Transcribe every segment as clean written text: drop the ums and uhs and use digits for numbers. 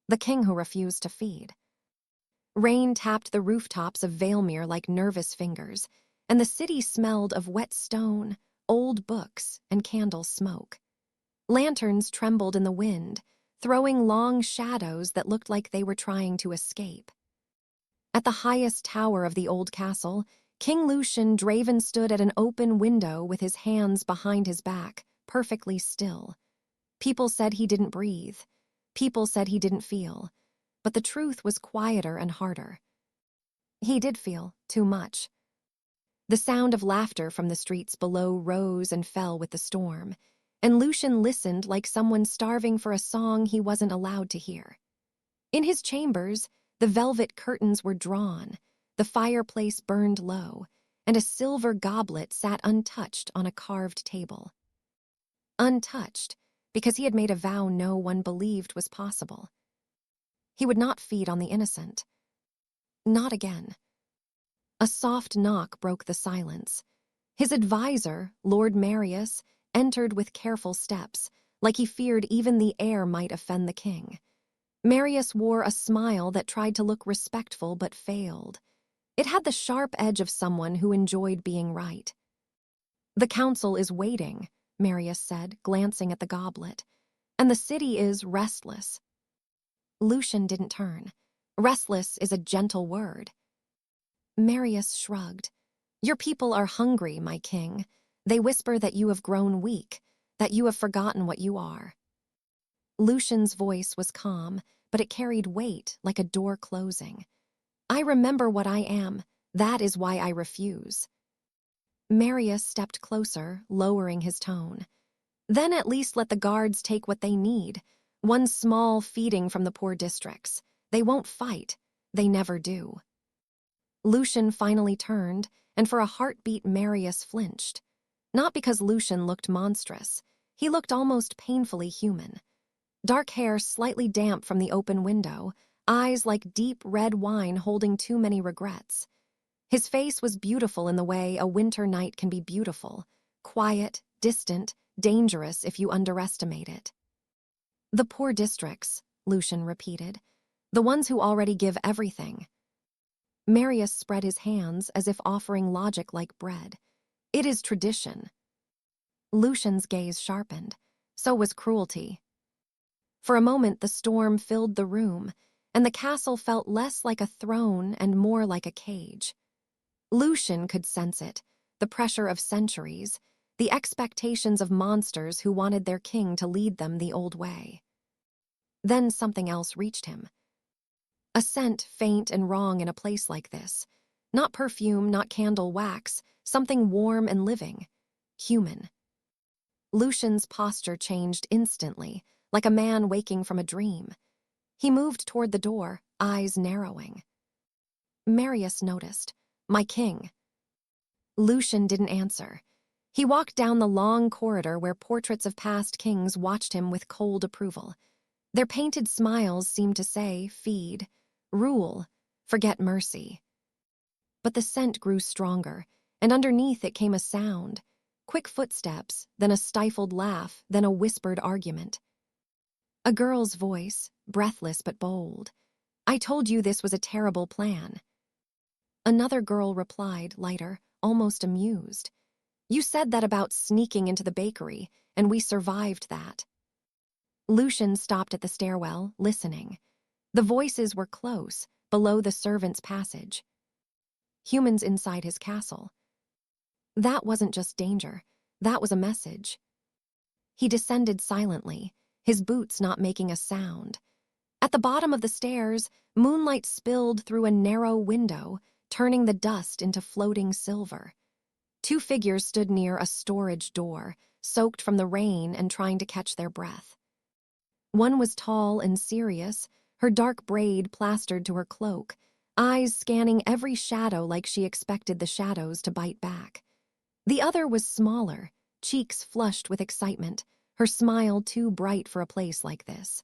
The king who refused to feed. Rain tapped the rooftops of Valemere like nervous fingers, and the city smelled of wet stone, old books, and candle smoke. Lanterns trembled in the wind, throwing long shadows that looked like they were trying to escape. At the highest tower of the old castle, King Lucien Draven stood at an open window with his hands behind his back, perfectly still. People said he didn't breathe. People said he didn't feel. But the truth was quieter and harder. He did feel too much. The sound of laughter from the streets below rose and fell with the storm, and Lucien listened like someone starving for a song he wasn't allowed to hear. In his chambers, the velvet curtains were drawn, the fireplace burned low, and a silver goblet sat untouched on a carved table. Untouched, because he had made a vow no one believed was possible. He would not feed on the innocent. Not again. A soft knock broke the silence. His advisor, Lord Marius, entered with careful steps, like he feared even the air might offend the king. Marius wore a smile that tried to look respectful but failed. It had the sharp edge of someone who enjoyed being right. "The council is waiting," Marius said, glancing at the goblet, "and the city is restless." Lucien didn't turn. Restless is a gentle word. Marius shrugged. "Your people are hungry, my king. They whisper that you have grown weak, that you have forgotten what you are." Lucien's voice was calm, but it carried weight like a door closing. "I remember what I am. That is why I refuse." Marius stepped closer, lowering his tone. "Then at least let the guards take what they need. One small feeding from the poor districts. They won't fight. They never do." Lucien finally turned, and for a heartbeat Marius flinched. Not because Lucien looked monstrous. He looked almost painfully human. Dark hair slightly damp from the open window, eyes like deep red wine holding too many regrets. His face was beautiful in the way a winter night can be beautiful, quiet, distant, dangerous if you underestimate it. "The poor districts," Lucien repeated. "The ones who already give everything." Marius spread his hands as if offering logic like bread. "It is tradition." Lucien's gaze sharpened. So was cruelty. For a moment the storm filled the room, and the castle felt less like a throne and more like a cage. Lucien could sense it, the pressure of centuries, the expectations of monsters who wanted their king to lead them the old way. Then something else reached him. A scent faint and wrong in a place like this. Not perfume, not candle wax, something warm and living. Human. Lucien's posture changed instantly, like a man waking from a dream. He moved toward the door, eyes narrowing. Marius noticed. "My king." Lucien didn't answer. He walked down the long corridor where portraits of past kings watched him with cold approval. Their painted smiles seemed to say, "Feed, rule, forget mercy." But the scent grew stronger, and underneath it came a sound. Quick footsteps, then a stifled laugh, then a whispered argument. A girl's voice, breathless but bold. "I told you this was a terrible plan." Another girl replied, lighter, almost amused. "You said that about sneaking into the bakery, and we survived that." Lucien stopped at the stairwell, listening. The voices were close, below the servants' passage. Humans inside his castle. That wasn't just danger. That was a message. He descended silently, his boots not making a sound. At the bottom of the stairs, moonlight spilled through a narrow window, turning the dust into floating silver. Two figures stood near a storage door, soaked from the rain and trying to catch their breath. One was tall and serious, her dark braid plastered to her cloak, eyes scanning every shadow like she expected the shadows to bite back. The other was smaller, cheeks flushed with excitement, her smile too bright for a place like this.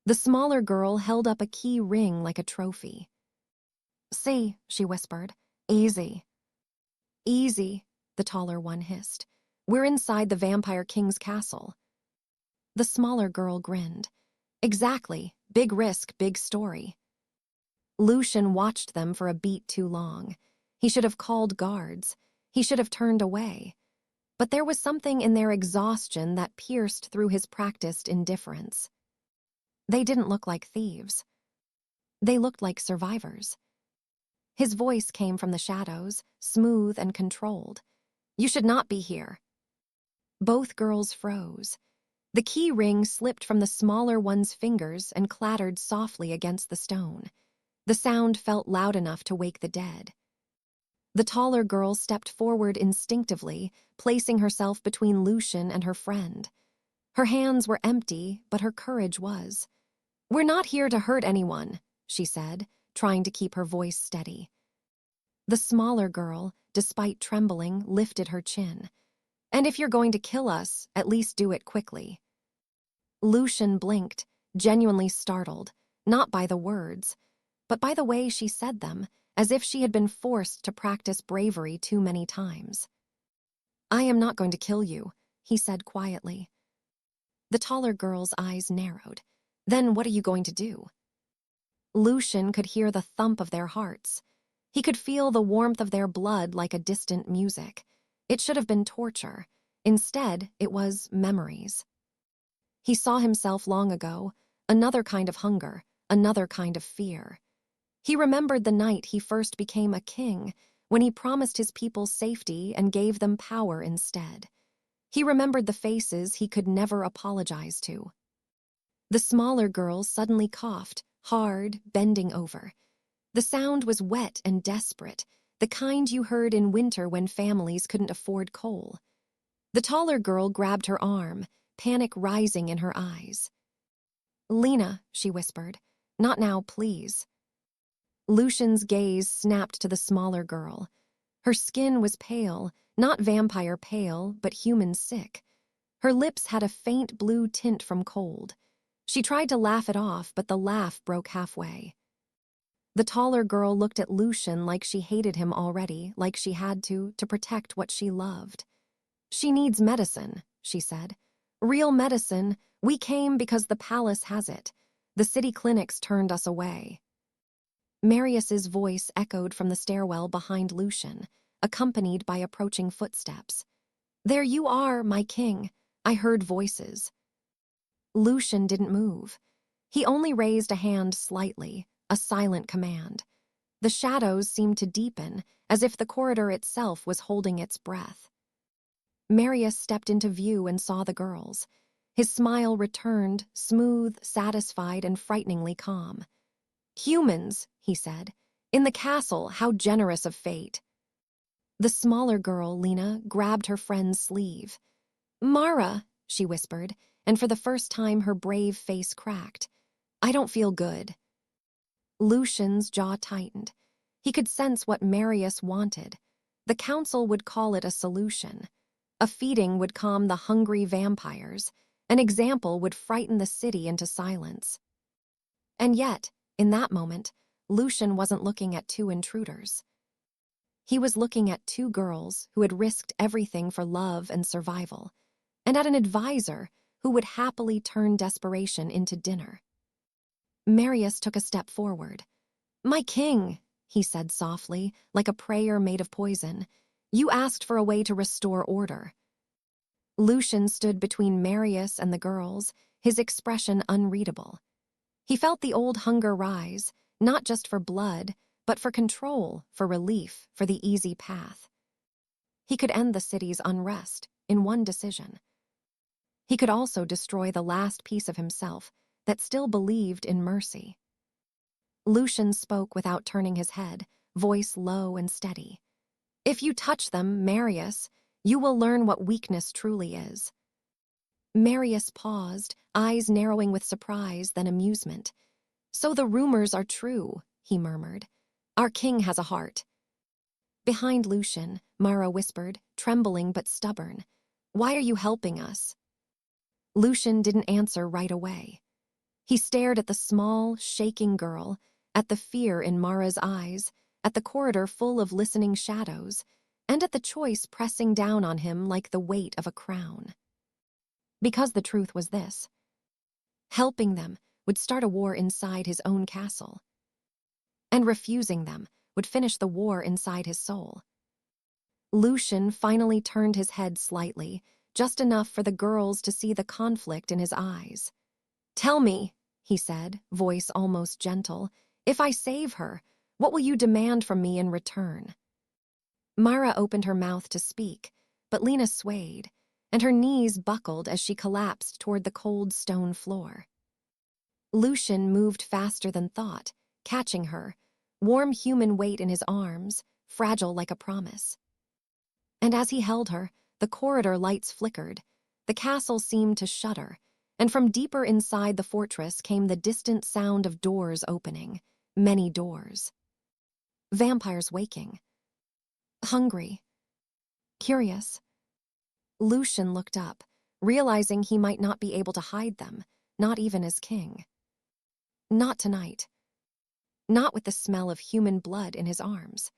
The smaller girl held up a key ring like a trophy. "See," she whispered. "Easy." "Easy," the taller one hissed. "We're inside the Vampire King's castle." The smaller girl grinned. "Exactly, Big risk, big story. Lucien watched them for a beat too long. He should have called guards. He should have turned away. But there was something in their exhaustion that pierced through his practiced indifference. They didn't look like thieves. They looked like survivors. His voice came from the shadows, smooth and controlled. You should not be here. Both girls froze. The key ring slipped from the smaller one's fingers and clattered softly against the stone. The sound felt loud enough to wake the dead. The taller girl stepped forward instinctively, placing herself between Lucien and her friend. Her hands were empty, but her courage was. We're not here to hurt anyone, she said, trying to keep her voice steady. The smaller girl, despite trembling, lifted her chin. And if you're going to kill us, at least do it quickly. Lucien blinked, genuinely startled, not by the words, but by the way she said them, as if she had been forced to practice bravery too many times. I am not going to kill you, he said quietly. The taller girl's eyes narrowed. Then what are you going to do? Lucien could hear the thump of their hearts. He could feel the warmth of their blood like a distant music. It should have been torture. Instead, it was memories. He saw himself long ago, another kind of hunger, another kind of fear. He remembered the night he first became a king, when he promised his people safety and gave them power instead. He remembered the faces he could never apologize to. The smaller girl suddenly coughed, hard, bending over. The sound was wet and desperate, the kind you heard in winter when families couldn't afford coal. The taller girl grabbed her arm, panic rising in her eyes. Lina, she whispered, not now, please. Lucien's gaze snapped to the smaller girl. Her skin was pale, not vampire pale, but human sick. Her lips had a faint blue tint from cold. She tried to laugh it off, but the laugh broke halfway. The taller girl looked at Lucien like she hated him already, like she had to protect what she loved. She needs medicine, she said. Real medicine. We came because the palace has it. The city clinics turned us away. Marius's voice echoed from the stairwell behind Lucien, accompanied by approaching footsteps. There you are, my king. I heard voices. Lucien didn't move. He only raised a hand slightly, a silent command. The shadows seemed to deepen, as if the corridor itself was holding its breath. Marius stepped into view and saw the girls. His smile returned, smooth, satisfied, and frighteningly calm. Humans, he said. In the castle, how generous of fate. The smaller girl, Lina, grabbed her friend's sleeve. Mara, she whispered, and for the first time her brave face cracked. I don't feel good. Lucien's jaw tightened. He could sense what Marius wanted. The council would call it a solution. A feeding would calm the hungry vampires. An example would frighten the city into silence. And yet, in that moment, Lucien wasn't looking at two intruders. He was looking at two girls who had risked everything for love and survival, and at an advisor who would happily turn desperation into dinner. Marius took a step forward. My king, he said softly, like a prayer made of poison, you asked for a way to restore order. Lucien stood between Marius and the girls, his expression unreadable. He felt the old hunger rise, not just for blood, but for control, for relief, for the easy path. He could end the city's unrest in one decision. He could also destroy the last piece of himself that still believed in mercy. Lucien spoke without turning his head, voice low and steady. If you touch them, Marius, you will learn what weakness truly is. Marius paused, eyes narrowing with surprise, then amusement. So the rumors are true, he murmured. Our king has a heart. Behind Lucien, Mara whispered, trembling but stubborn. Why are you helping us? Lucien didn't answer right away. He stared at the small, shaking girl, at the fear in Mara's eyes, at the corridor full of listening shadows, and at the choice pressing down on him like the weight of a crown. Because the truth was this. Helping them would start a war inside his own castle. And refusing them would finish the war inside his soul. Lucien finally turned his head slightly, just enough for the girls to see the conflict in his eyes. "Tell me," he said, voice almost gentle, "if I save her, what will you demand from me in return?" Mara opened her mouth to speak, but Lina swayed, and her knees buckled as she collapsed toward the cold stone floor. Lucien moved faster than thought, catching her, warm human weight in his arms, fragile like a promise. And as he held her, the corridor lights flickered, the castle seemed to shudder, and from deeper inside the fortress came the distant sound of doors opening, many doors. Vampires waking. Hungry. Curious. Lucien looked up, realizing he might not be able to hide them, not even as king. Not tonight. Not with the smell of human blood in his arms.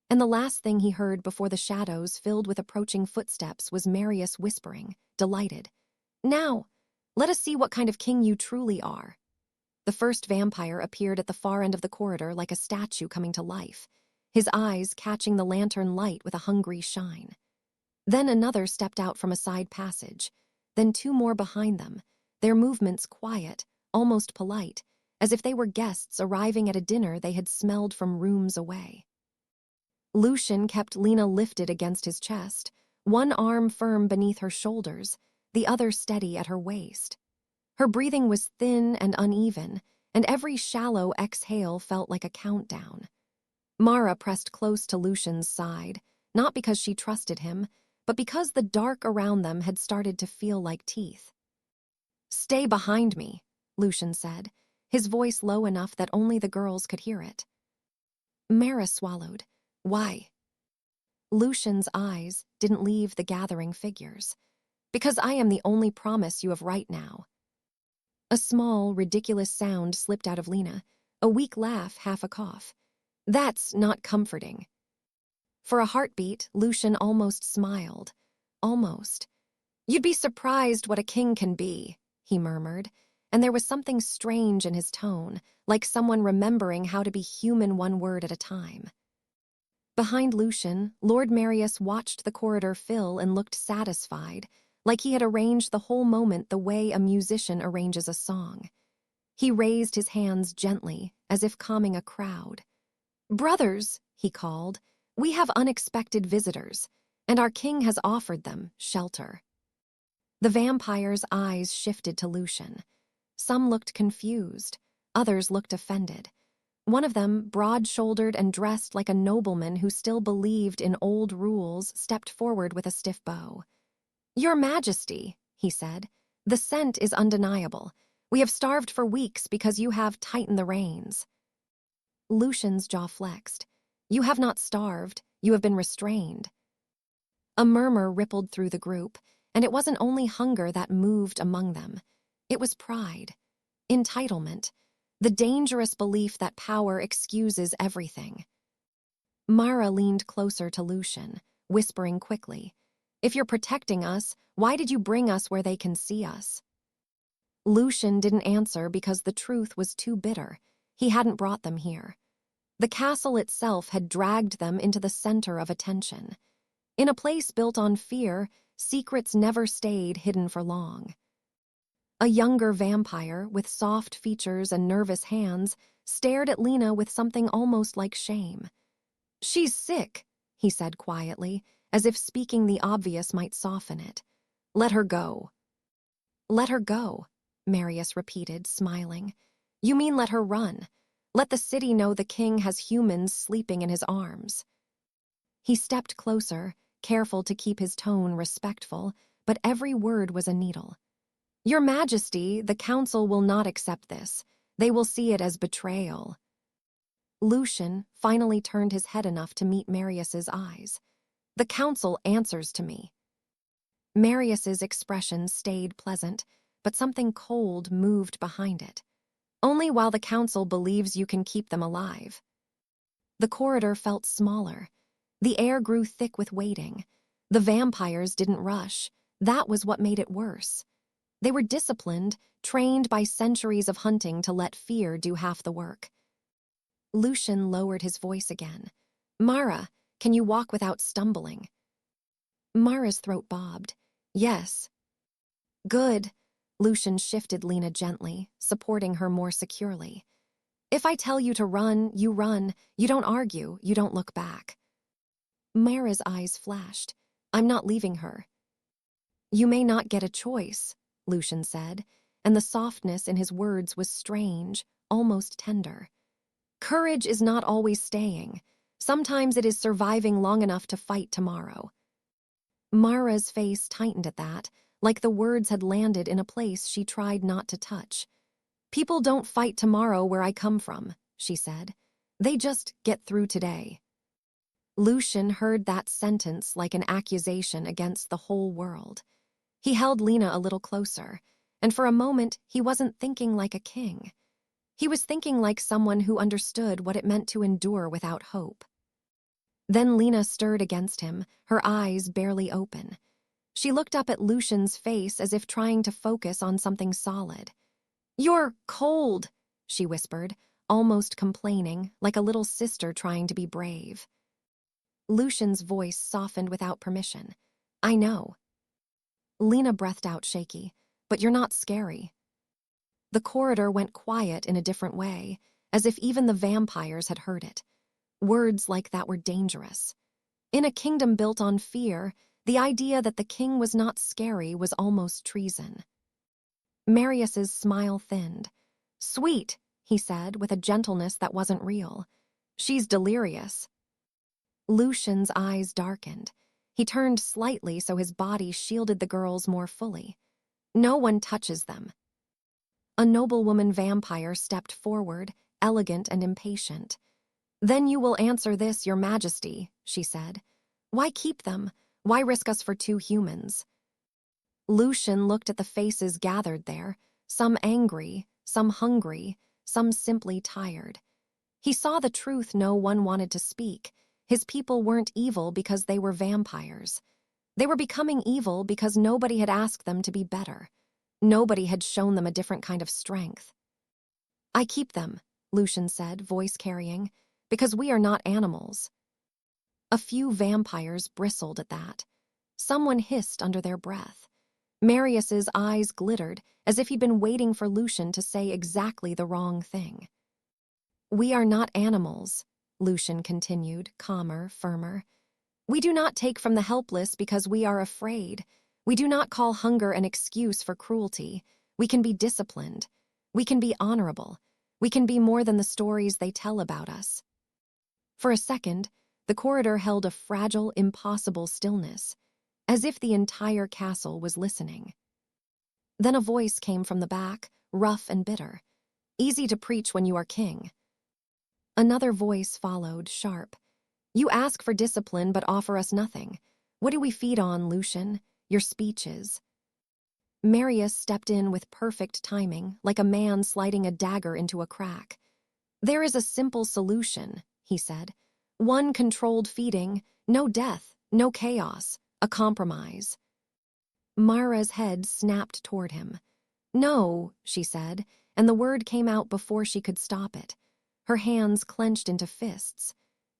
And the last thing he heard before the shadows filled with approaching footsteps was Marius whispering, delighted, "Now, let us see what kind of king you truly are." The first vampire appeared at the far end of the corridor like a statue coming to life, his eyes catching the lantern light with a hungry shine. Then another stepped out from a side passage, then two more behind them, their movements quiet, almost polite, as if they were guests arriving at a dinner they had smelled from rooms away. Lucien kept Lina lifted against his chest, one arm firm beneath her shoulders, the other steady at her waist. Her breathing was thin and uneven, and every shallow exhale felt like a countdown. Mara pressed close to Lucien's side, not because she trusted him, but because the dark around them had started to feel like teeth. "Stay behind me," Lucien said, his voice low enough that only the girls could hear it. Mara swallowed. "Why?" Lucien's eyes didn't leave the gathering figures. "Because I am the only promise you have right now." A small, ridiculous sound slipped out of Lina, a weak laugh, half a cough. "That's not comforting." For a heartbeat, Lucien almost smiled. Almost. "You'd be surprised what a king can be," he murmured, and there was something strange in his tone, like someone remembering how to be human one word at a time. Behind Lucien, Lord Marius watched the corridor fill and looked satisfied, like he had arranged the whole moment the way a musician arranges a song. He raised his hands gently, as if calming a crowd. "Brothers," he called, "we have unexpected visitors, and our king has offered them shelter." The vampire's eyes shifted to Lucien. Some looked confused, others looked offended. One of them, broad-shouldered and dressed like a nobleman who still believed in old rules, stepped forward with a stiff bow. "Your Majesty," he said, "the scent is undeniable. We have starved for weeks because you have tightened the reins." Lucien's jaw flexed. "You have not starved, you have been restrained." A murmur rippled through the group, and it wasn't only hunger that moved among them. It was pride, entitlement, the dangerous belief that power excuses everything. Mara leaned closer to Lucien, whispering quickly, "If you're protecting us, why did you bring us where they can see us?" Lucien didn't answer because the truth was too bitter. He hadn't brought them here. The castle itself had dragged them into the center of attention. In a place built on fear, secrets never stayed hidden for long. A younger vampire, with soft features and nervous hands, stared at Lina with something almost like shame. "She's sick," he said quietly, as if speaking the obvious might soften it. "Let her go." "Let her go," Marius repeated, smiling. "You mean let her run. Let the city know the king has humans sleeping in his arms." He stepped closer, careful to keep his tone respectful, but every word was a needle. "Your Majesty, the council will not accept this. They will see it as betrayal." Lucien finally turned his head enough to meet Marius's eyes. "The council answers to me." Marius's expression stayed pleasant, but something cold moved behind it. "Only while the council believes you can keep them alive." The corridor felt smaller. The air grew thick with waiting. The vampires didn't rush. That was what made it worse. They were disciplined, trained by centuries of hunting to let fear do half the work. Lucien lowered his voice again. "Mara, can you walk without stumbling?" Mara's throat bobbed. "Yes." "Good." Lucien shifted Lina gently, supporting her more securely. "If I tell you to run. You don't argue, you don't look back." Mara's eyes flashed. "I'm not leaving her." "You may not get a choice," Lucien said, and the softness in his words was strange, almost tender. "Courage is not always staying. Sometimes it is surviving long enough to fight tomorrow." Mara's face tightened at that, like the words had landed in a place she tried not to touch. "People don't fight tomorrow where I come from," she said. "They just get through today." Lucien heard that sentence like an accusation against the whole world. He held Lina a little closer, and for a moment he wasn't thinking like a king. He was thinking like someone who understood what it meant to endure without hope. Then Lina stirred against him, her eyes barely open. She looked up at Lucien's face as if trying to focus on something solid. "You're cold," she whispered, almost complaining, like a little sister trying to be brave. Lucien's voice softened without permission. "I know." Lina breathed out shaky. "But you're not scary." The corridor went quiet in a different way, as if even the vampires had heard it. Words like that were dangerous. In a kingdom built on fear, the idea that the king was not scary was almost treason. Marius's smile thinned. "Sweet," he said, with a gentleness that wasn't real. "She's delirious." Lucien's eyes darkened. He turned slightly so his body shielded the girls more fully. "No one touches them." A noblewoman vampire stepped forward, elegant and impatient. "Then you will answer this, Your Majesty," she said. "Why keep them? Why risk us for two humans?" Lucien looked at the faces gathered there, some angry, some hungry, some simply tired. He saw the truth no one wanted to speak. His people weren't evil because they were vampires. They were becoming evil because nobody had asked them to be better. Nobody had shown them a different kind of strength. "I keep them," Lucien said, voice carrying, "because we are not animals." A few vampires bristled at that. Someone hissed under their breath. Marius's eyes glittered as if he'd been waiting for Lucien to say exactly the wrong thing. "We are not animals," Lucien continued, calmer, firmer. "We do not take from the helpless because we are afraid. We do not call hunger an excuse for cruelty. We can be disciplined. We can be honorable. We can be more than the stories they tell about us." For a second, the corridor held a fragile, impossible stillness, as if the entire castle was listening. Then a voice came from the back, rough and bitter. "Easy to preach when you are king." Another voice followed, sharp. "You ask for discipline but offer us nothing. What do we feed on, Lucien? Your speeches." Marius stepped in with perfect timing, like a man sliding a dagger into a crack. "There is a simple solution," he said. "One controlled feeding, no death, no chaos, a compromise." Mara's head snapped toward him. "No," she said, and the word came out before she could stop it. Her hands clenched into fists.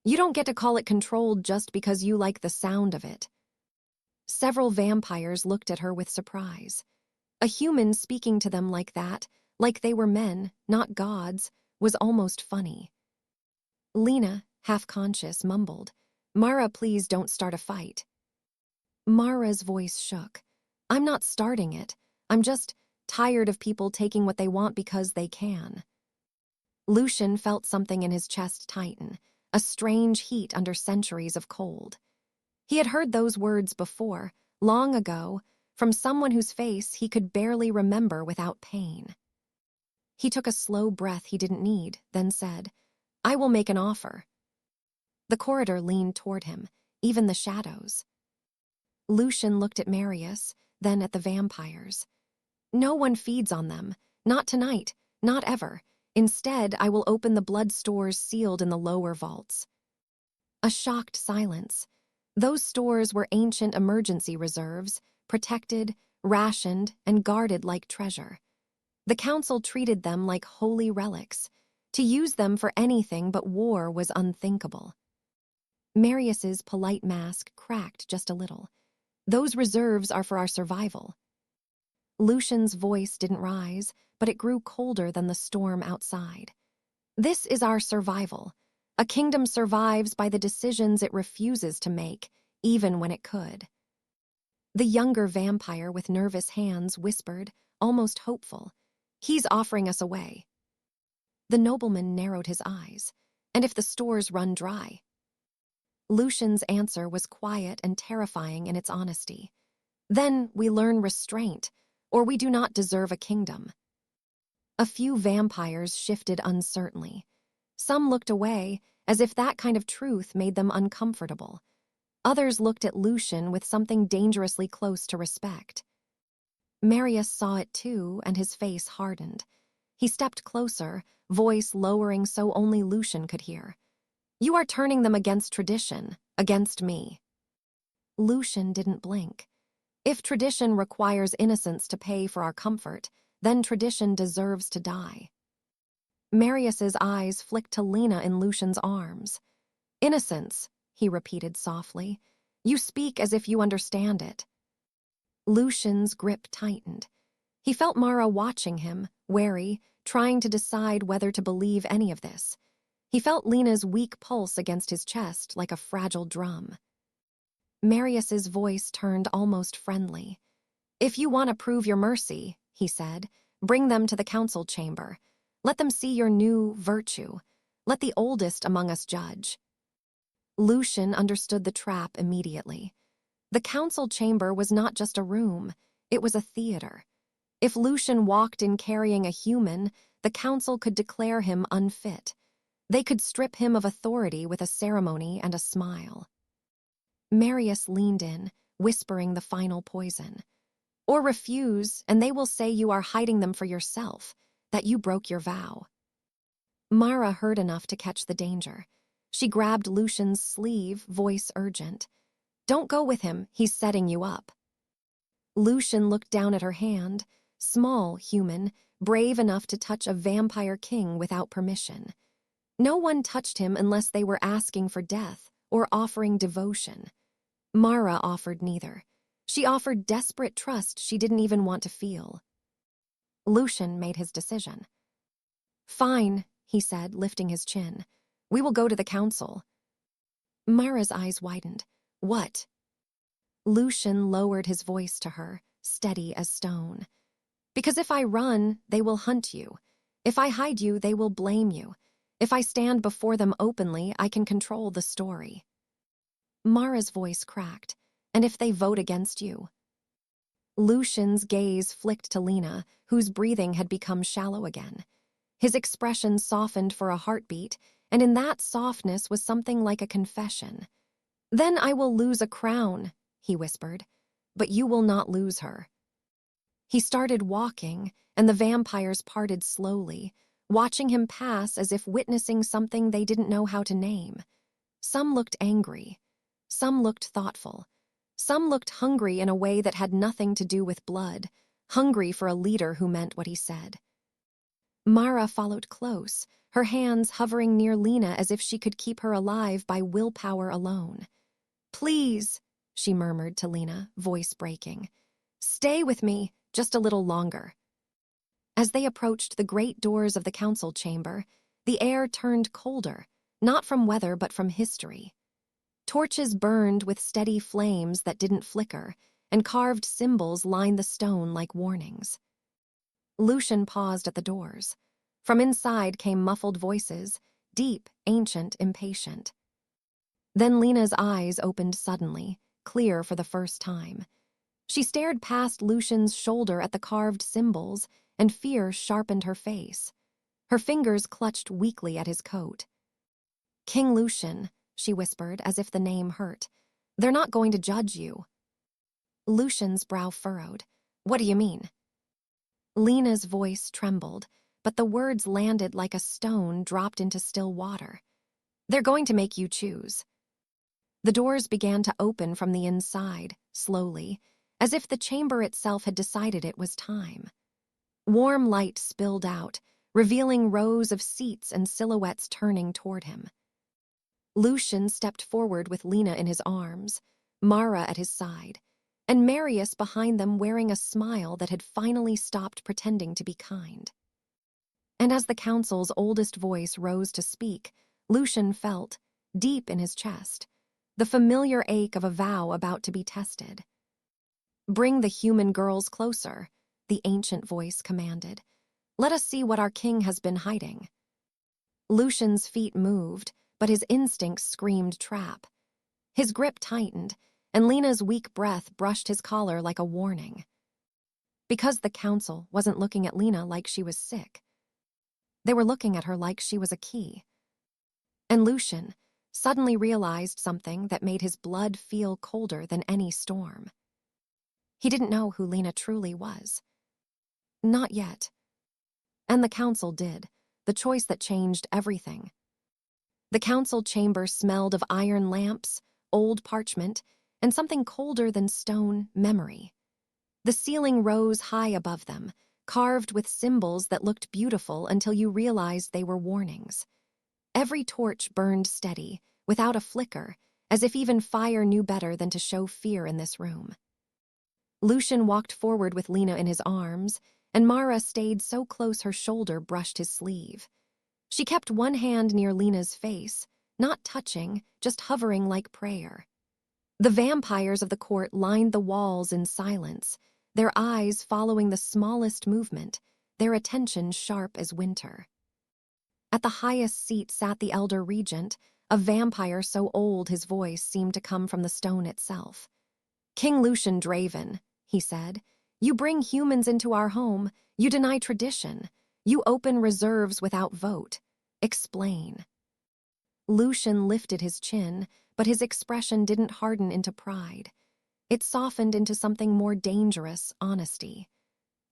"You don't get to call it controlled just because you like the sound of it." Several vampires looked at her with surprise. A human speaking to them like that, like they were men, not gods, was almost funny. Lina, half-conscious, mumbled, "Mara, please don't start a fight." Mara's voice shook. "I'm not starting it. I'm just tired of people taking what they want because they can." Lucien felt something in his chest tighten, a strange heat under centuries of cold. He had heard those words before, long ago, from someone whose face he could barely remember without pain. He took a slow breath he didn't need, then said, "I will make an offer." The corridor leaned toward him, even the shadows. Lucien looked at Marius, then at the vampires. "No one feeds on them. Not tonight. Not ever. Instead, I will open the blood stores sealed in the lower vaults." A shocked silence. Those stores were ancient emergency reserves, protected, rationed, and guarded like treasure. The council treated them like holy relics. To use them for anything but war was unthinkable. Marius's polite mask cracked just a little. Those reserves are for our survival. Lucien's voice didn't rise, but it grew colder than the storm outside. This is our survival. A kingdom survives by the decisions it refuses to make, even when it could. The younger vampire with nervous hands whispered, almost hopeful, "He's offering us a way." The nobleman narrowed his eyes. "And if the stores run dry?" Lucien's answer was quiet and terrifying in its honesty. "Then we learn restraint, or we do not deserve a kingdom." A few vampires shifted uncertainly. Some looked away, as if that kind of truth made them uncomfortable. Others looked at Lucien with something dangerously close to respect. Marius saw it too, and his face hardened. He stepped closer, voice lowering so only Lucien could hear. "You are turning them against tradition, against me." Lucien didn't blink. If tradition requires innocence to pay for our comfort, then tradition deserves to die. Marius's eyes flicked to Lina in Lucien's arms. "Innocence," he repeated softly. "You speak as if you understand it." Lucien's grip tightened. He felt Mara watching him, wary, trying to decide whether to believe any of this. He felt Lina's weak pulse against his chest like a fragile drum. Marius's voice turned almost friendly. "If you want to prove your mercy," he said, "bring them to the council chamber. Let them see your new virtue. Let the oldest among us judge." Lucien understood the trap immediately. The council chamber was not just a room, it was a theater. If Lucien walked in carrying a human, the council could declare him unfit. They could strip him of authority with a ceremony and a smile. Marius leaned in, whispering the final poison. "Or refuse, and they will say you are hiding them for yourself, that you broke your vow." Mara heard enough to catch the danger. She grabbed Lucien's sleeve, voice urgent. "Don't go with him, he's setting you up." Lucien looked down at her hand, small, human, brave enough to touch a vampire king without permission. No one touched him unless they were asking for death or offering devotion. Mara offered neither. She offered desperate trust she didn't even want to feel. Lucien made his decision. "Fine," he said, lifting his chin. "We will go to the council." Mara's eyes widened. "What?" Lucien lowered his voice to her, steady as stone. "Because if I run, they will hunt you. If I hide you, they will blame you. If I stand before them openly, I can control the story." Mara's voice cracked. "And if they vote against you?" Lucien's gaze flicked to Lina, whose breathing had become shallow again. His expression softened for a heartbeat, and in that softness was something like a confession. "Then I will lose a crown," he whispered, "but you will not lose her." He started walking, and the vampires parted slowly, watching him pass as if witnessing something they didn't know how to name. Some looked angry. Some looked thoughtful. Some looked hungry in a way that had nothing to do with blood, hungry for a leader who meant what he said. Mara followed close, her hands hovering near Lina as if she could keep her alive by willpower alone. "Please," she murmured to Lina, voice breaking. "Stay with me just a little longer." As they approached the great doors of the council chamber, the air turned colder, not from weather but from history. Torches burned with steady flames that didn't flicker, and carved symbols lined the stone like warnings. Lucien paused at the doors. From inside came muffled voices, deep, ancient, impatient. Then Lina's eyes opened suddenly, clear for the first time. She stared past Lucien's shoulder at the carved symbols, and fear sharpened her face. Her fingers clutched weakly at his coat. "King Lucien," she whispered, as if the name hurt. "They're not going to judge you." Lucien's brow furrowed. "What do you mean?" Lina's voice trembled, but the words landed like a stone dropped into still water. "They're going to make you choose." The doors began to open from the inside, slowly, as if the chamber itself had decided it was time. Warm light spilled out, revealing rows of seats and silhouettes turning toward him. Lucien stepped forward with Lina in his arms, Mara at his side, and Marius behind them wearing a smile that had finally stopped pretending to be kind. And as the council's oldest voice rose to speak, Lucien felt, deep in his chest, the familiar ache of a vow about to be tested. "Bring the human girls closer," the ancient voice commanded. "Let us see what our king has been hiding." Lucien's feet moved, but his instincts screamed trap. His grip tightened, and Lina's weak breath brushed his collar like a warning. Because the council wasn't looking at Lina like she was sick. They were looking at her like she was a key. And Lucien suddenly realized something that made his blood feel colder than any storm. He didn't know who Lina truly was. Not yet. And the council did, the choice that changed everything. The council chamber smelled of iron lamps, old parchment, and something colder than stone, memory. The ceiling rose high above them, carved with symbols that looked beautiful until you realized they were warnings. Every torch burned steady, without a flicker, as if even fire knew better than to show fear in this room. Lucien walked forward with Lina in his arms, and Mara stayed so close her shoulder brushed his sleeve. She kept one hand near Lina's face, not touching, just hovering like prayer. The vampires of the court lined the walls in silence, their eyes following the smallest movement, their attention sharp as winter. At the highest seat sat the elder regent, a vampire so old his voice seemed to come from the stone itself. "King Lucien Draven," he said, "you bring humans into our home, you deny tradition, you open reserves without vote. Explain." Lucien lifted his chin, but his expression didn't harden into pride. It softened into something more dangerous, honesty.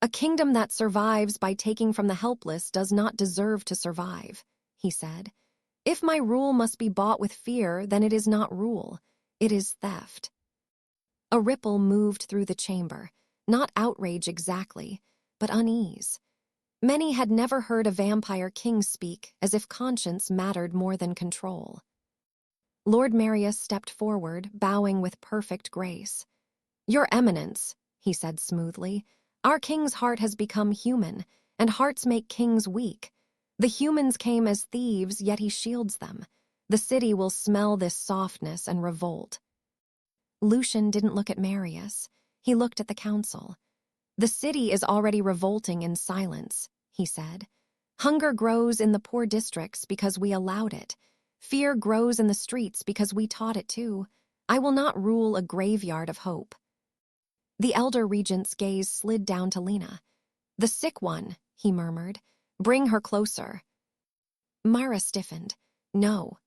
"A kingdom that survives by taking from the helpless does not deserve to survive," he said. "If my rule must be bought with fear, then it is not rule, it is theft." A ripple moved through the chamber, not outrage exactly, but unease. Many had never heard a vampire king speak as if conscience mattered more than control. Lord Marius stepped forward, bowing with perfect grace. "Your Eminence," he said smoothly, "our king's heart has become human, and hearts make kings weak. The humans came as thieves, yet he shields them. The city will smell this softness and revolt." Lucien didn't look at Marius. He looked at the council. "The city is already revolting in silence," he said. "Hunger grows in the poor districts because we allowed it. Fear grows in the streets because we taught it to. I will not rule a graveyard of hope." The elder regent's gaze slid down to Lina. "The sick one," he murmured. "Bring her closer." Mara stiffened. "No."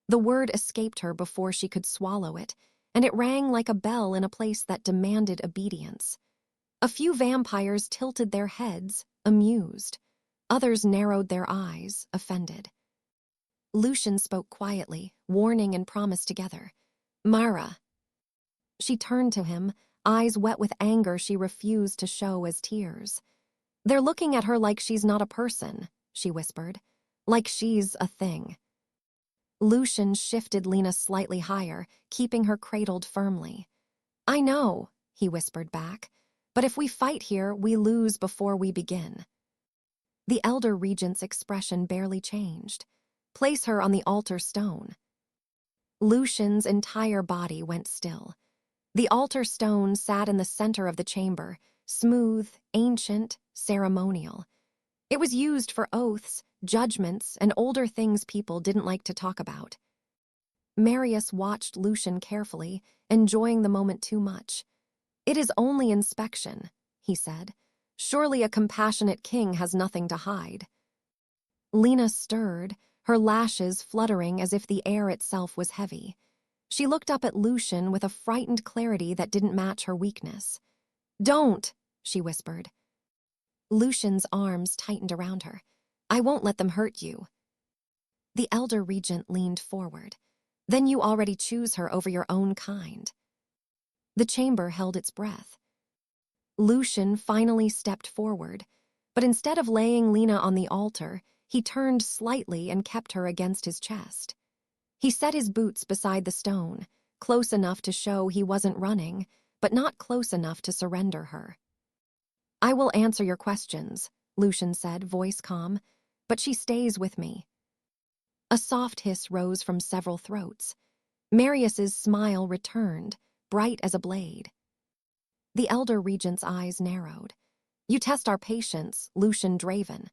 The word escaped her before she could swallow it, and it rang like a bell in a place that demanded obedience. A few vampires tilted their heads, amused. Others narrowed their eyes, offended. Lucien spoke quietly, warning and promise together. "Mara." She turned to him, eyes wet with anger she refused to show as tears. "They're looking at her like she's not a person," she whispered. "Like she's a thing." Lucien shifted Lina slightly higher, keeping her cradled firmly. "I know," he whispered back, "but if we fight here, we lose before we begin." The elder regent's expression barely changed. "Place her on the altar stone." Lucien's entire body went still. The altar stone sat in the center of the chamber, smooth, ancient, ceremonial. It was used for oaths, judgments, and older things people didn't like to talk about. Marius watched Lucien carefully, enjoying the moment too much. "It is only inspection," he said. "Surely a compassionate king has nothing to hide." Lina stirred, her lashes fluttering as if the air itself was heavy. She looked up at Lucien with a frightened clarity that didn't match her weakness. "Don't," she whispered. Lucien's arms tightened around her. "I won't let them hurt you." The elder regent leaned forward. "Then you already choose her over your own kind." The chamber held its breath. Lucien finally stepped forward, but instead of laying Lina on the altar, he turned slightly and kept her against his chest. He set his boots beside the stone, close enough to show he wasn't running, but not close enough to surrender her. "I will answer your questions," Lucien said, voice calm, "but she stays with me." A soft hiss rose from several throats. Marius's smile returned, bright as a blade. The elder regent's eyes narrowed. "You test our patience, Lucien Draven."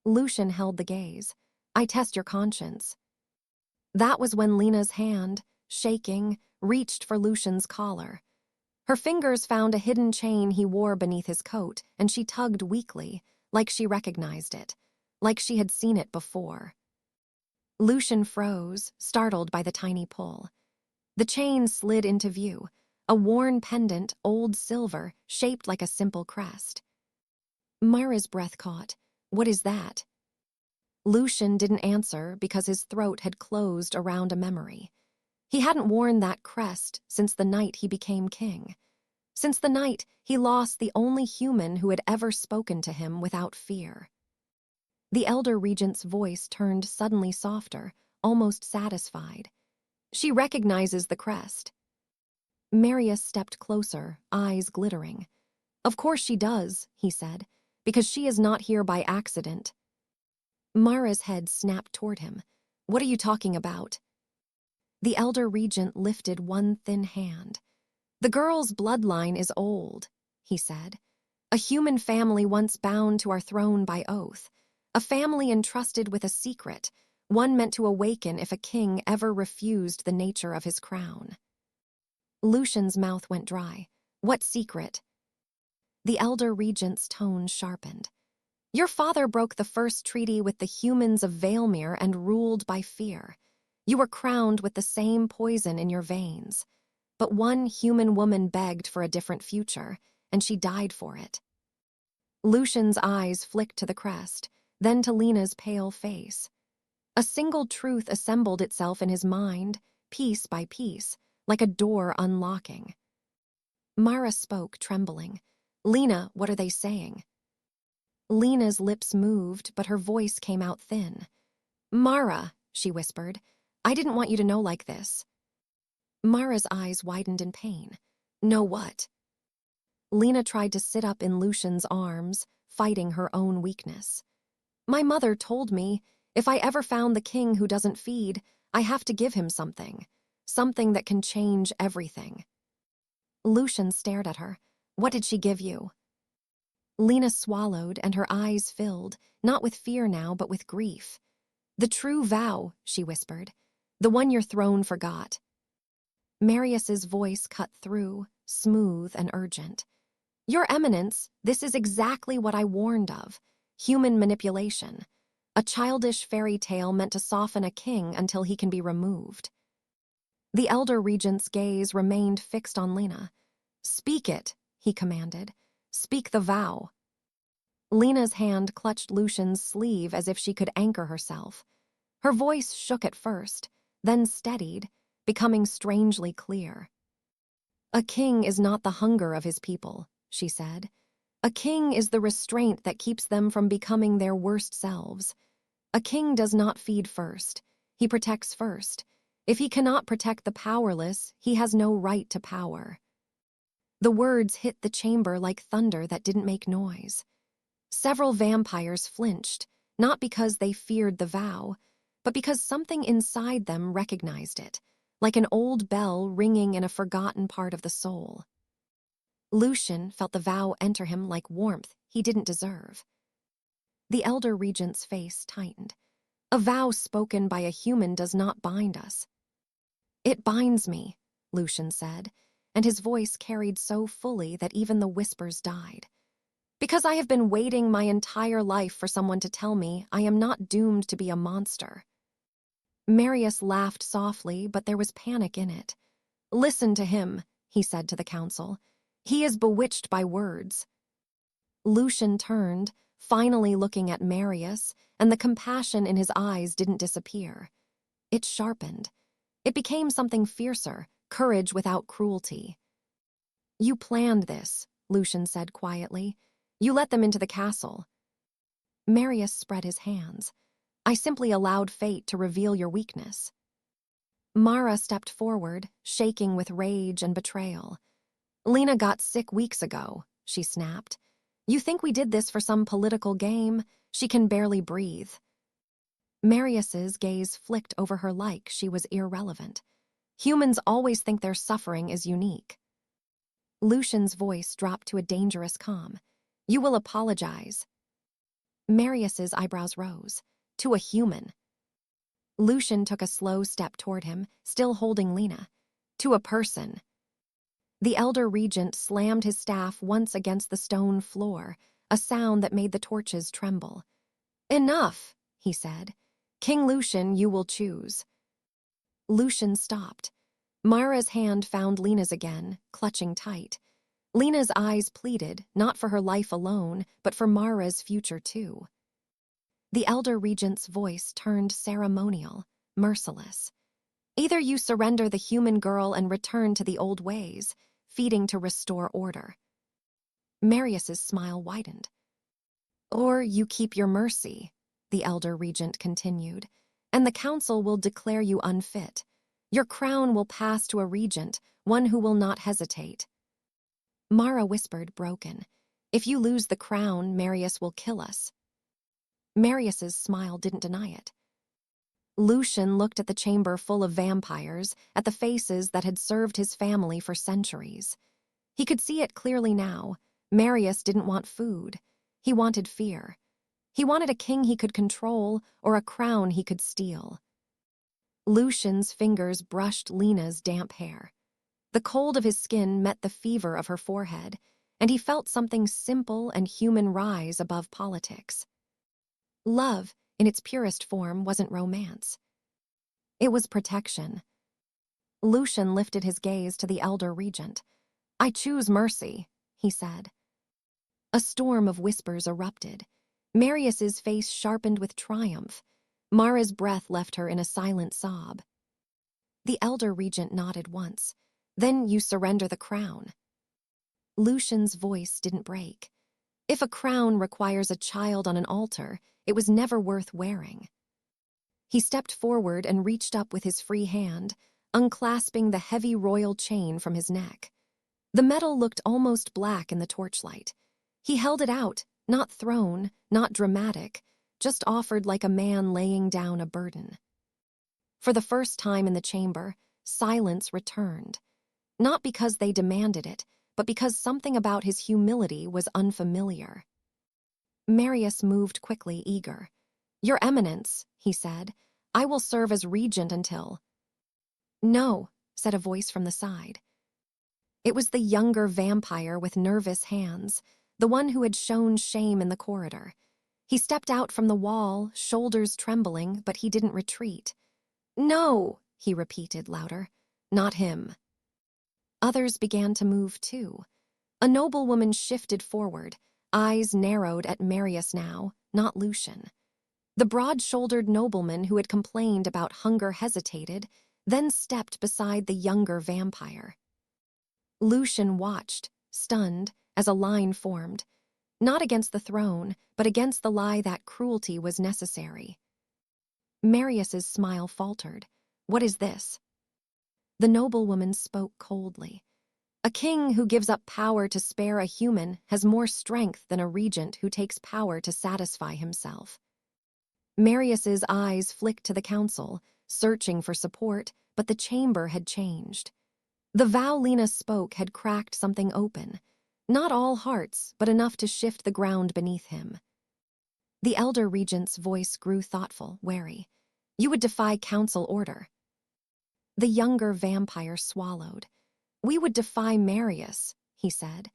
Lucien held the gaze. "I test your conscience." That was when Lina's hand, shaking, reached for Lucien's collar. Her fingers found a hidden chain he wore beneath his coat, and she tugged weakly, like she recognized it, like she had seen it before. Lucien froze, startled by the tiny pull. The chain slid into view, a worn pendant, old silver, shaped like a simple crest. Mara's breath caught. "What is that?" Lucien didn't answer because his throat had closed around a memory. He hadn't worn that crest since the night he became king. Since the night he lost the only human who had ever spoken to him without fear. The elder regent's voice turned suddenly softer, almost satisfied. "She recognizes the crest." Marius stepped closer, eyes glittering. "Of course she does," he said, "because she is not here by accident." Mara's head snapped toward him. "What are you talking about?" The elder regent lifted one thin hand. "The girl's bloodline is old," he said. "A human family once bound to our throne by oath. A family entrusted with a secret, one meant to awaken if a king ever refused the nature of his crown." Lucien's mouth went dry. "What secret?" The elder regent's tone sharpened. "Your father broke the first treaty with the humans of Valemere and ruled by fear. You were crowned with the same poison in your veins. But one human woman begged for a different future, and she died for it." Lucien's eyes flicked to the crest, then to Lina's pale face. A single truth assembled itself in his mind, piece by piece, like a door unlocking. Mara spoke, trembling. "Lina, what are they saying?" Lina's lips moved, but her voice came out thin. "Mara," she whispered, "I didn't want you to know like this." Mara's eyes widened in pain. "Know what?" Lina tried to sit up in Lucien's arms, fighting her own weakness. "My mother told me, if I ever found the king who doesn't feed, I have to give him something. Something that can change everything." Lucien stared at her. "What did she give you?" Lina swallowed, and her eyes filled, not with fear now, but with grief. "The true vow," she whispered. "The one your throne forgot." Marius's voice cut through, smooth and urgent. "Your Eminence, this is exactly what I warned of. Human manipulation. A childish fairy tale meant to soften a king until he can be removed." The elder regent's gaze remained fixed on Lina. "Speak it," he commanded. "Speak the vow." Lina's hand clutched Lucien's sleeve as if she could anchor herself. Her voice shook at first, then steadied, becoming strangely clear. "A king is not the hunger of his people," she said. "A king is the restraint that keeps them from becoming their worst selves. A king does not feed first. He protects first. If he cannot protect the powerless, he has no right to power." The words hit the chamber like thunder that didn't make noise. Several vampires flinched, not because they feared the vow, but because something inside them recognized it, like an old bell ringing in a forgotten part of the soul. Lucien felt the vow enter him like warmth he didn't deserve. The elder regent's face tightened. "A vow spoken by a human does not bind us." "It binds me," Lucien said, and his voice carried so fully that even the whispers died. "Because I have been waiting my entire life for someone to tell me I am not doomed to be a monster." Marius laughed softly, but there was panic in it. "Listen to him," he said to the council. "He is bewitched by words." Lucien turned, finally looking at Marius, and the compassion in his eyes didn't disappear. It sharpened. It became something fiercer, courage without cruelty. You planned this, Lucien said quietly. You let them into the castle. Marius spread his hands. I simply allowed fate to reveal your weakness. Mara stepped forward, shaking with rage and betrayal. Lina got sick weeks ago, she snapped. You think we did this for some political game? She can barely breathe. Marius's gaze flicked over her like she was irrelevant. Humans always think their suffering is unique. Lucien's voice dropped to a dangerous calm. You will apologize. Marius's eyebrows rose. To a human. Lucien took a slow step toward him, still holding Lina. To a person. The elder regent slammed his staff once against the stone floor, a sound that made the torches tremble. Enough, he said. King Lucien, you will choose. Lucien stopped. Mara's hand found Lina's again, clutching tight. Lina's eyes pleaded, not for her life alone, but for Mara's future too. The elder regent's voice turned ceremonial, merciless. Either you surrender the human girl and return to the old ways, feeding to restore order. Marius's smile widened. Or you keep your mercy, the elder regent continued, and the council will declare you unfit. Your crown will pass to a regent, one who will not hesitate. Mara whispered, broken. If you lose the crown, Marius will kill us. Marius's smile didn't deny it. Lucien looked at the chamber full of vampires, at the faces that had served his family for centuries. He could see it clearly now. Marius didn't want food. He wanted fear. He wanted a king he could control or a crown he could steal. Lucien's fingers brushed Lina's damp hair. The cold of his skin met the fever of her forehead, and he felt something simple and human rise above politics. Love, in its purest form, wasn't romance. It was protection. Lucien lifted his gaze to the elder regent. I choose mercy, he said. A storm of whispers erupted. Marius's face sharpened with triumph. Mara's breath left her in a silent sob. The elder regent nodded once. Then you surrender the crown. Lucien's voice didn't break. If a crown requires a child on an altar, it was never worth wearing. He stepped forward and reached up with his free hand, unclasping the heavy royal chain from his neck. The metal looked almost black in the torchlight. He held it out, not thrown, not dramatic, just offered like a man laying down a burden. For the first time in the chamber, silence returned. Not because they demanded it, but because something about his humility was unfamiliar. Marius moved quickly, eager. Your Eminence, he said, I will serve as regent until... No, said a voice from the side. It was the younger vampire with nervous hands, the one who had shown shame in the corridor. He stepped out from the wall, shoulders trembling, but he didn't retreat. No, he repeated louder. Not him. Others began to move too. A noblewoman shifted forward, eyes narrowed at Marius now, not Lucien. The broad-shouldered nobleman who had complained about hunger hesitated, then stepped beside the younger vampire. Lucien watched, stunned, as a line formed, not against the throne, but against the lie that cruelty was necessary. Marius's smile faltered. What is this? The noblewoman spoke coldly. A king who gives up power to spare a human has more strength than a regent who takes power to satisfy himself. Marius's eyes flicked to the council, searching for support, but the chamber had changed. The vow Lina spoke had cracked something open. Not all hearts, but enough to shift the ground beneath him. The elder regent's voice grew thoughtful, wary. You would defy council order. The younger vampire swallowed. We would defy Marius, he said,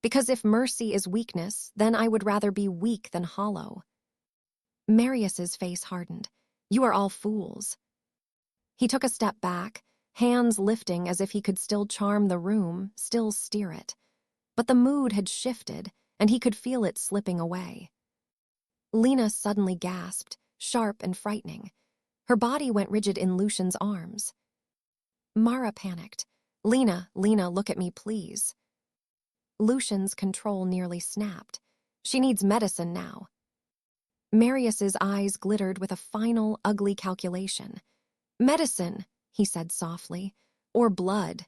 because if mercy is weakness, then I would rather be weak than hollow. Marius's face hardened. You are all fools. He took a step back, hands lifting as if he could still charm the room, still steer it. But the mood had shifted, and he could feel it slipping away. Lina suddenly gasped, sharp and frightening. Her body went rigid in Lucien's arms. Mara panicked. Lina, look at me, please. Lucien's control nearly snapped. She needs medicine now. Marius's eyes glittered with a final, ugly calculation. Medicine, he said softly, or blood.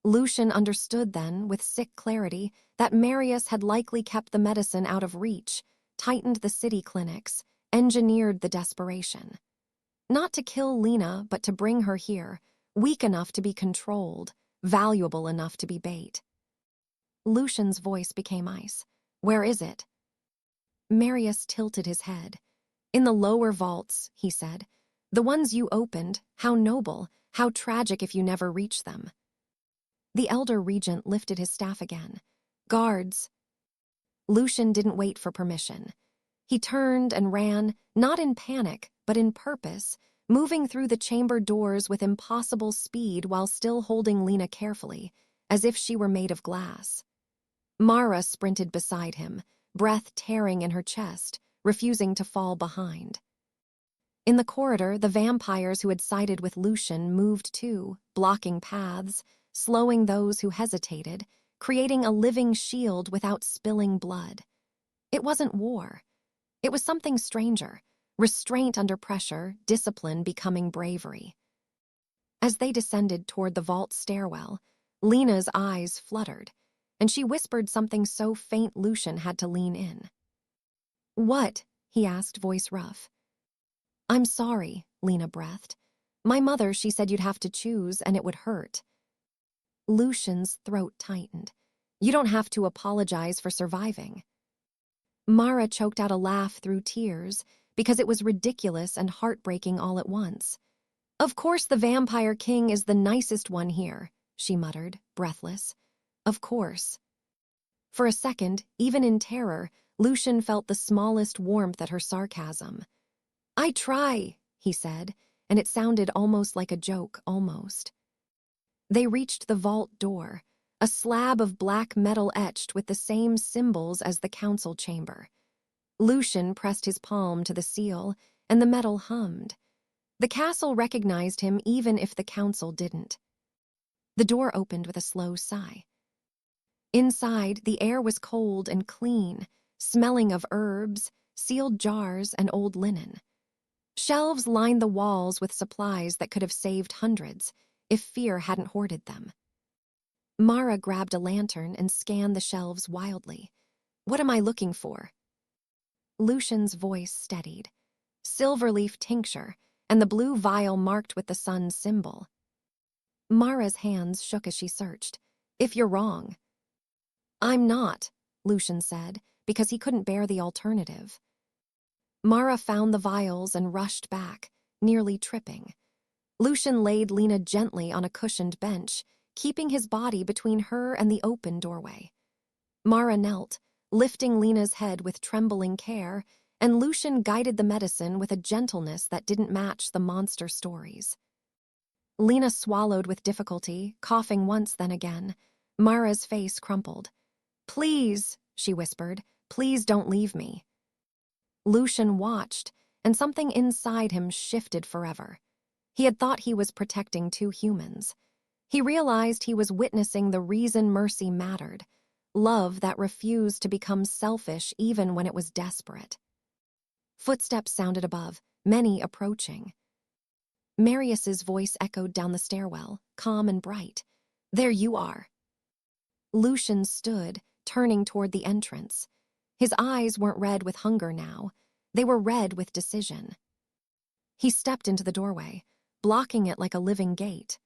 Lucien understood then, with sick clarity, that Marius had likely kept the medicine out of reach, tightened the city clinics, engineered the desperation. Not to kill Lina, but to bring her here, weak enough to be controlled, valuable enough to be bait. Lucien's voice became ice. Where is it? Marius tilted his head. In the lower vaults, he said. The ones you opened, how noble, how tragic if you never reach them. The elder regent lifted his staff again. Guards. Lucien didn't wait for permission. He turned and ran, not in panic, but in purpose, moving through the chamber doors with impossible speed while still holding Lina carefully, as if she were made of glass. Mara sprinted beside him, breath tearing in her chest, refusing to fall behind. In the corridor, the vampires who had sided with Lucien moved too, blocking paths, slowing those who hesitated, creating a living shield without spilling blood. It wasn't war. It was something stranger, restraint under pressure, discipline becoming bravery. As they descended toward the vault stairwell, Lina's eyes fluttered, and she whispered something so faint Lucien had to lean in. What? He asked, voice rough. I'm sorry, Lina breathed. My mother, she said you'd have to choose and it would hurt. Lucien's throat tightened. You don't have to apologize for surviving. Mara choked out a laugh through tears because it was ridiculous and heartbreaking all at once. Of course the vampire king is the nicest one here, she muttered, breathless. Of course. For a second, even in terror, Lucien felt the smallest warmth at her sarcasm. I try, he said, and it sounded almost like a joke, almost. They reached the vault door, a slab of black metal etched with the same symbols as the council chamber. Lucien pressed his palm to the seal, and the metal hummed. The castle recognized him even if the council didn't. The door opened with a slow sigh. Inside, the air was cold and clean, smelling of herbs, sealed jars, and old linen. Shelves lined the walls with supplies that could have saved hundreds, if fear hadn't hoarded them. Mara grabbed a lantern and scanned the shelves wildly. What am I looking for? Lucien's voice steadied. Silverleaf tincture, and the blue vial marked with the sun's symbol. Mara's hands shook as she searched. If you're wrong. I'm not, Lucien said, because he couldn't bear the alternative. Mara found the vials and rushed back, nearly tripping. Lucien laid Lina gently on a cushioned bench, keeping his body between her and the open doorway. Mara knelt, lifting Lina's head with trembling care, and Lucien guided the medicine with a gentleness that didn't match the monster stories. Lina swallowed with difficulty, coughing once then again. Mara's face crumpled. Please, she whispered, please don't leave me. Lucien watched, and something inside him shifted forever. He had thought he was protecting two humans. He realized he was witnessing the reason mercy mattered, love that refused to become selfish even when it was desperate. Footsteps sounded above, many approaching. Marius's voice echoed down the stairwell, calm and bright. There you are. Lucien stood, turning toward the entrance. His eyes weren't red with hunger now. They were red with decision. He stepped into the doorway, blocking it like a living gate.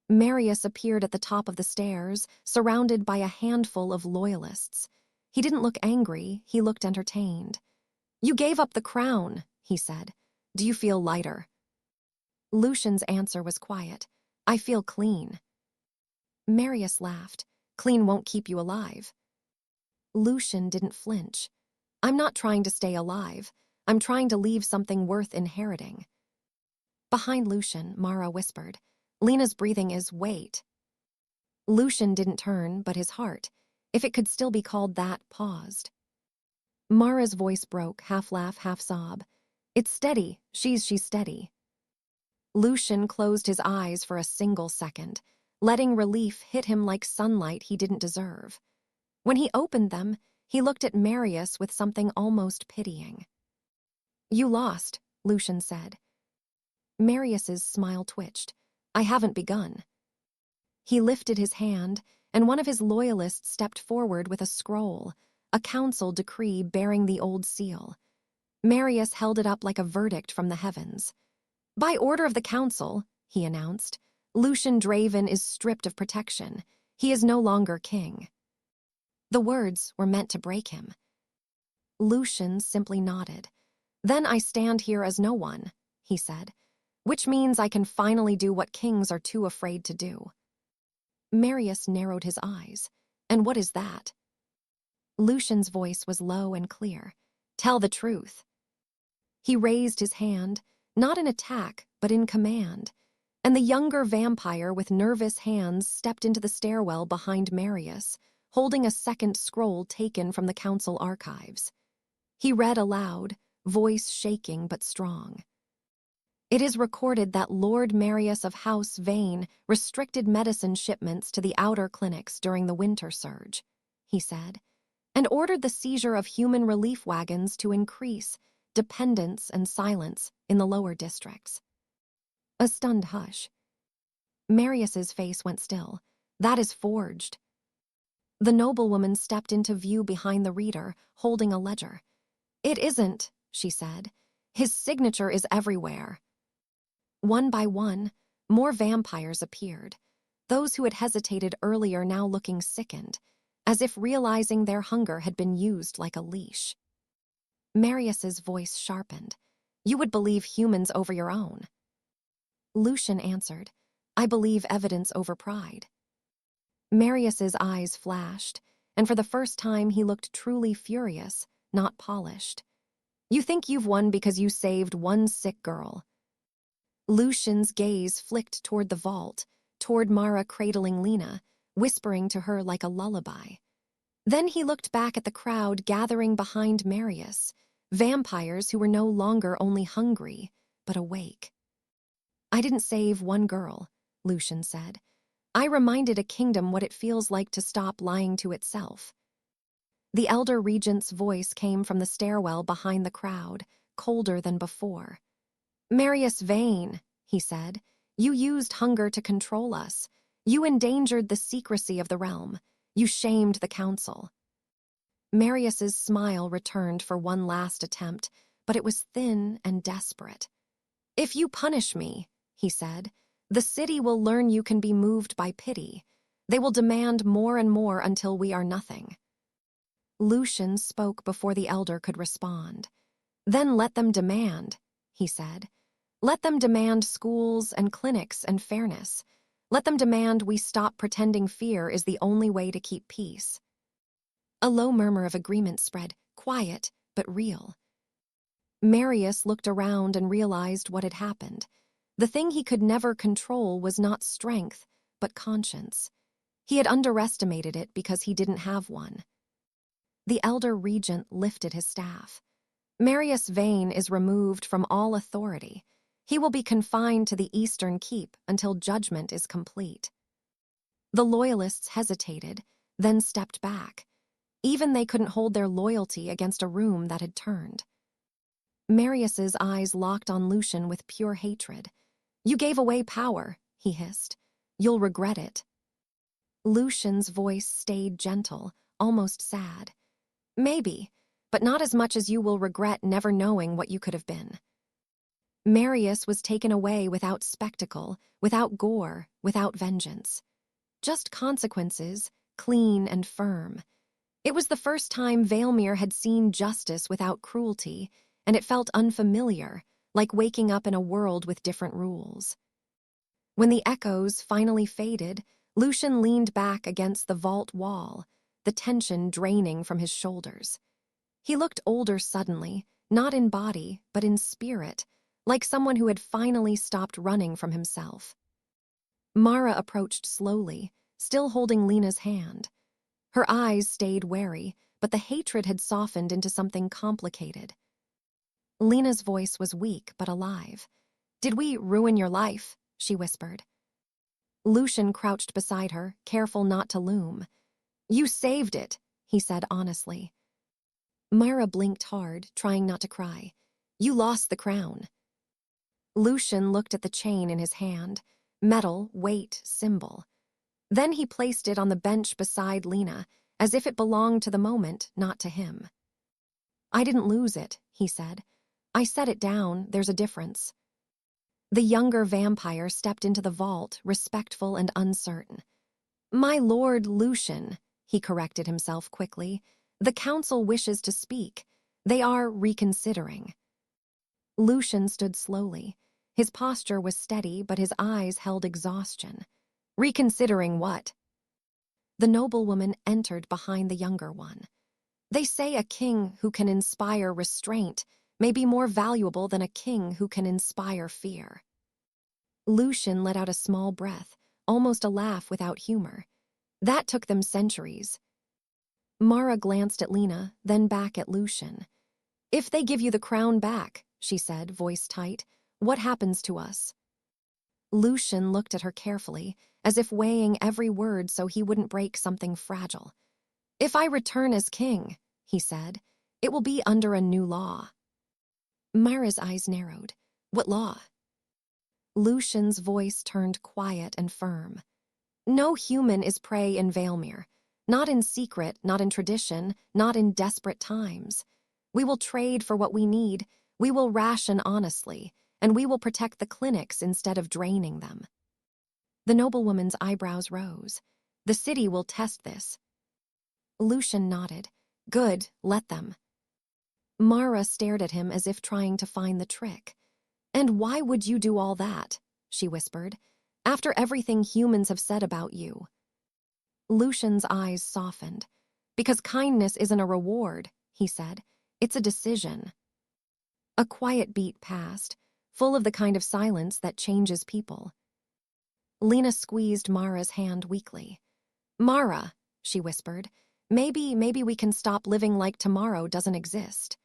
Marius appeared at the top of the stairs, surrounded by a handful of loyalists. He didn't look angry, he looked entertained. You gave up the crown, he said. Do you feel lighter? Lucien's answer was quiet. I feel clean. Marius laughed. Clean won't keep you alive. Lucien didn't flinch. I'm not trying to stay alive. I'm trying to leave something worth inheriting. Behind Lucien, Mara whispered, Lina's breathing is wait. Lucien didn't turn, but his heart, if it could still be called that, paused. Mara's voice broke, half laugh, half sob. It's steady. She's steady. Lucien closed his eyes for a single second. letting relief hit him like sunlight he didn't deserve. When he opened them, he looked at Marius with something almost pitying. "You lost," Lucien said. Marius's smile twitched. "I haven't begun." He lifted his hand, and one of his loyalists stepped forward with a scroll, a council decree bearing the old seal. Marius held it up like a verdict from the heavens. "By order of the council," he announced, "Lucien Draven is stripped of protection. He is no longer king." The words were meant to break him. Lucien simply nodded. "Then I stand here as no one," he said, "which means I can finally do what kings are too afraid to do." Marius narrowed his eyes. "And what is that?" Lucien's voice was low and clear. "Tell the truth." He raised his hand, not in attack, but in command, and the younger vampire with nervous hands stepped into the stairwell behind Marius, holding a second scroll taken from the council archives. He read aloud, voice shaking but strong. "It is recorded that Lord Marius of House Vane restricted medicine shipments to the outer clinics during the winter surge," he said, "and ordered the seizure of human relief wagons to increase dependence and silence in the lower districts." A stunned hush. Marius's face went still. "That is forged." The noblewoman stepped into view behind the reader, holding a ledger. "It isn't," she said. "His signature is everywhere." One by one, more vampires appeared, those who had hesitated earlier now looking sickened, as if realizing their hunger had been used like a leash. Marius's voice sharpened. "You would believe humans over your own." Lucien answered, "I believe evidence over pride." Marius's eyes flashed, and for the first time he looked truly furious, not polished. "You think you've won because you saved one sick girl." Lucien's gaze flicked toward the vault, toward Mara cradling Lina, whispering to her like a lullaby. Then he looked back at the crowd gathering behind Marius, vampires who were no longer only hungry, but awake. "I didn't save one girl," Lucien said. "I reminded a kingdom what it feels like to stop lying to itself." The elder regent's voice came from the stairwell behind the crowd, colder than before. "Marius Vane," he said, "you used hunger to control us. You endangered the secrecy of the realm. You shamed the council." Marius's smile returned for one last attempt, but it was thin and desperate. "If you punish me," he said, "the city will learn you can be moved by pity. They will demand more and more until we are nothing." Lucien spoke before the elder could respond. "Then let them demand," he said. "Let them demand schools and clinics and fairness. Let them demand we stop pretending fear is the only way to keep peace." A low murmur of agreement spread, quiet but real. Marius looked around and realized what had happened. The thing he could never control was not strength, but conscience. He had underestimated it because he didn't have one. The elder regent lifted his staff. "Marius Vane is removed from all authority. He will be confined to the eastern keep until judgment is complete." The loyalists hesitated, then stepped back. Even they couldn't hold their loyalty against a room that had turned. Marius's eyes locked on Lucien with pure hatred. "You gave away power," he hissed. "You'll regret it." Lucien's voice stayed gentle, almost sad. "Maybe, but not as much as you will regret never knowing what you could have been." Marius was taken away without spectacle, without gore, without vengeance. Just consequences, clean and firm. It was the first time Valemere had seen justice without cruelty, and it felt unfamiliar, like waking up in a world with different rules. When the echoes finally faded, Lucien leaned back against the vault wall, the tension draining from his shoulders. He looked older suddenly, not in body, but in spirit, like someone who had finally stopped running from himself. Mara approached slowly, still holding Lina's hand. Her eyes stayed wary, but the hatred had softened into something complicated. Lina's voice was weak but alive. "Did we ruin your life?" she whispered. Lucien crouched beside her, careful not to loom. "You saved it," he said honestly. Mara blinked hard, trying not to cry. "You lost the crown." Lucien looked at the chain in his hand. Metal, weight, symbol. Then he placed it on the bench beside Lina, as if it belonged to the moment, not to him. "I didn't lose it," he said. "I set it down, there's a difference." The younger vampire stepped into the vault, respectful and uncertain. "My lord Lucien," he corrected himself quickly, "the council wishes to speak. They are reconsidering." Lucien stood slowly. His posture was steady, but his eyes held exhaustion. "Reconsidering what?" The noblewoman entered behind the younger one. "They say a king who can inspire restraint may be more valuable than a king who can inspire fear." Lucien let out a small breath, almost a laugh without humor. That took them centuries. Mara glanced at Lina, then back at Lucien. "If they give you the crown back," she said, voice tight, "what happens to us?" Lucien looked at her carefully, as if weighing every word so he wouldn't break something fragile. "If I return as king," he said, "it will be under a new law." Mara's eyes narrowed. "What law?" Lucien's voice turned quiet and firm. "No human is prey in Valemere. Not in secret, not in tradition, not in desperate times. We will trade for what we need, we will ration honestly, and we will protect the clinics instead of draining them." The noblewoman's eyebrows rose. "The city will test this." Lucien nodded. "Good, let them." Mara stared at him as if trying to find the trick. "And why would you do all that?" she whispered. "After everything humans have said about you." Lucien's eyes softened. "Because kindness isn't a reward," he said. "It's a decision." A quiet beat passed, full of the kind of silence that changes people. Lina squeezed Mara's hand weakly. "Mara," she whispered, maybe we can stop living like tomorrow doesn't exist."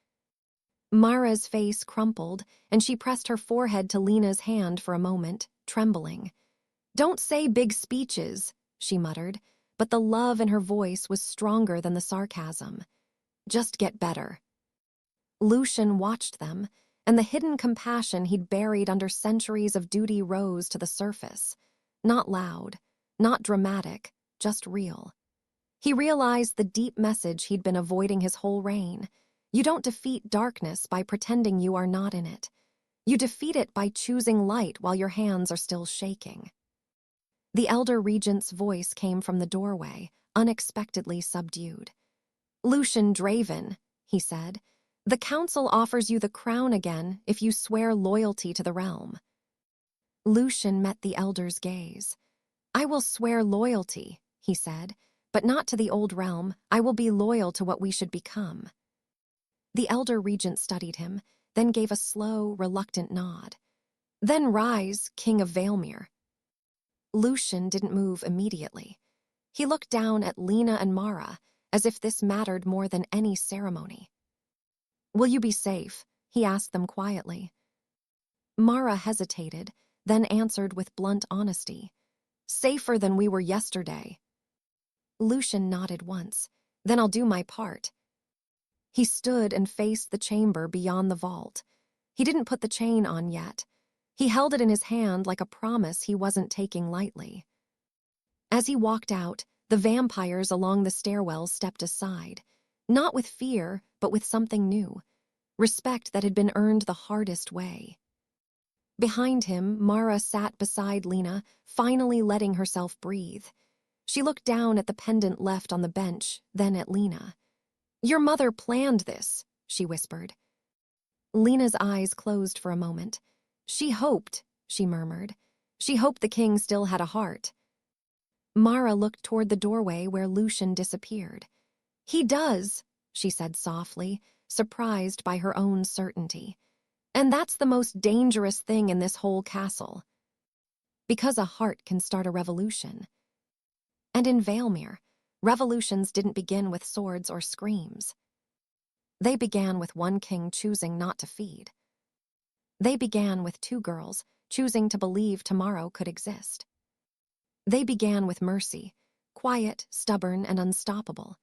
Mara's face crumpled, and she pressed her forehead to Lina's hand for a moment, trembling. "Don't say big speeches," she muttered, but the love in her voice was stronger than the sarcasm. "Just get better." Lucien watched them, and the hidden compassion he'd buried under centuries of duty rose to the surface. Not loud, not dramatic, just real. He realized the deep message he'd been avoiding his whole reign. You don't defeat darkness by pretending you are not in it. You defeat it by choosing light while your hands are still shaking. The elder regent's voice came from the doorway, unexpectedly subdued. "Lucien Draven," he said, "the council offers you the crown again if you swear loyalty to the realm." Lucien met the elder's gaze. "I will swear loyalty," he said, "but not to the old realm. I will be loyal to what we should become." The elder regent studied him, then gave a slow, reluctant nod. "Then rise, King of Valemere." Lucien didn't move immediately. He looked down at Lina and Mara, as if this mattered more than any ceremony. "Will you be safe?" he asked them quietly. Mara hesitated, then answered with blunt honesty. "Safer than we were yesterday." Lucien nodded once. "Then I'll do my part." He stood and faced the chamber beyond the vault. He didn't put the chain on yet. He held it in his hand like a promise he wasn't taking lightly. As he walked out, the vampires along the stairwell stepped aside, not with fear, but with something new, respect that had been earned the hardest way. Behind him, Mara sat beside Lina, finally letting herself breathe. She looked down at the pendant left on the bench, then at Lina. "Your mother planned this," she whispered. Lina's eyes closed for a moment. "She hoped," she murmured. "She hoped the king still had a heart." Mara looked toward the doorway where Lucien disappeared. "He does," she said softly, surprised by her own certainty. "And that's the most dangerous thing in this whole castle. Because a heart can start a revolution." And in Valemere, revolutions didn't begin with swords or screams. They began with one king choosing not to feed. They began with two girls choosing to believe tomorrow could exist. They began with mercy, quiet, stubborn, and unstoppable.